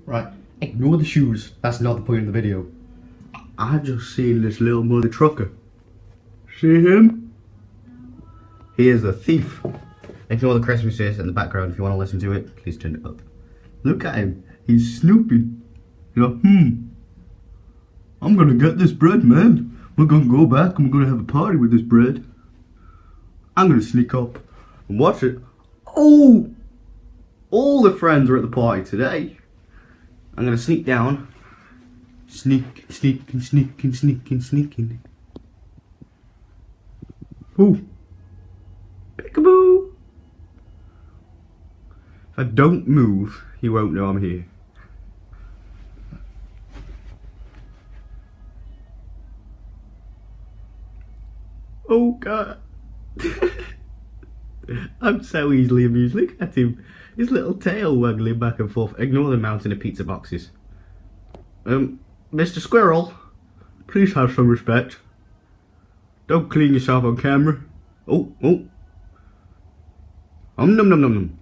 Right, ignore the shoes. That's not the point of the video. I just seen this little mother trucker. See him? He is a thief. Ignore the Christmases in the background. If you want to listen to it, please turn it up. Look at him. He's snooping. He's like, I'm gonna get this bread, man. We're gonna go back and we're gonna have a party with this bread. I'm gonna sneak up and watch it. Oh! All the friends are at the party today. I'm gonna sneak down. Sneaking. Ooh. Peekaboo. If I don't move, he won't know I'm here. Oh God. I'm so easily amused. Look at him. His little tail waggling back and forth. Ignore the mountain of pizza boxes. Mr. Squirrel, please have some respect. Don't clean yourself on camera. Oh. Num.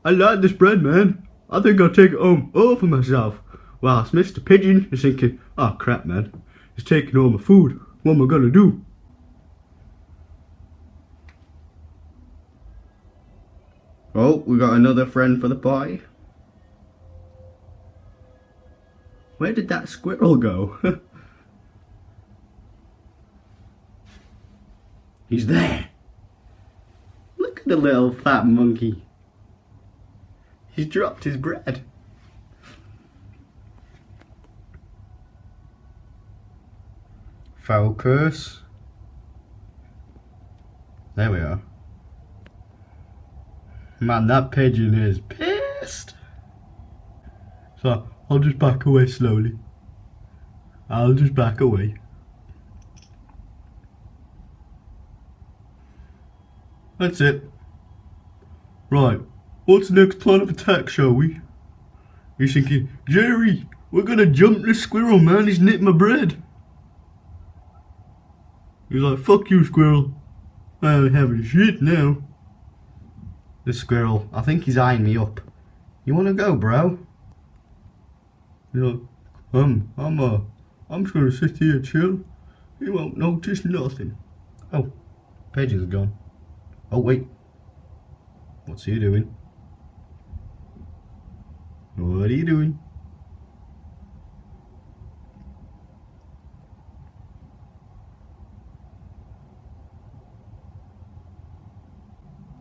I like this bread, man. I think I'll take it home all for myself. Whilst Mr. Pigeon is thinking, oh crap, man. He's taking all my food. What am I gonna do? Oh, we got another friend for the party. Where did that squirrel go? He's there. Look at the little fat monkey. He's dropped his bread. Focus. There we are. Man, that pigeon is pissed. So, I'll just back away slowly. I'll just back away. That's it. Right, what's the next plan of attack, shall we? He's thinking, Jerry, we're gonna jump this squirrel, man. He's nicked my bread. He's like, fuck you, squirrel. I'm having shit now. The squirrel, I think he's eyeing me up. You wanna go, bro? He's like, I'm just gonna sit here and chill. He won't notice nothing. Oh, Pigeon's gone. Oh wait. What's he doing? What are you doing?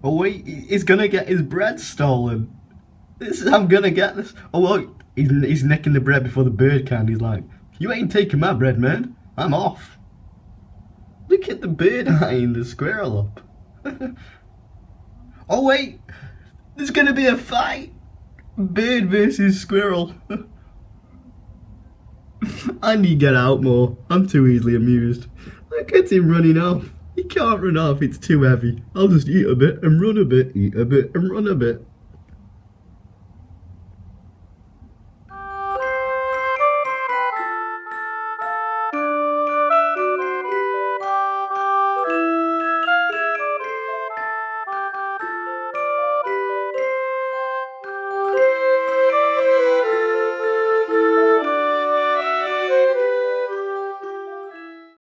Oh wait, he's gonna get his bread stolen. I'm gonna get this. Oh wait, he's nicking the bread before the bird can. He's like, you ain't taking my bread, man. I'm off. Look at the bird eyeing the squirrel up. Oh wait, there's gonna be a fight. Bird versus squirrel. I need to get out more. I'm too easily amused. Look at him running off. He can't run off, it's too heavy. I'll just eat a bit and run a bit, eat a bit and run a bit.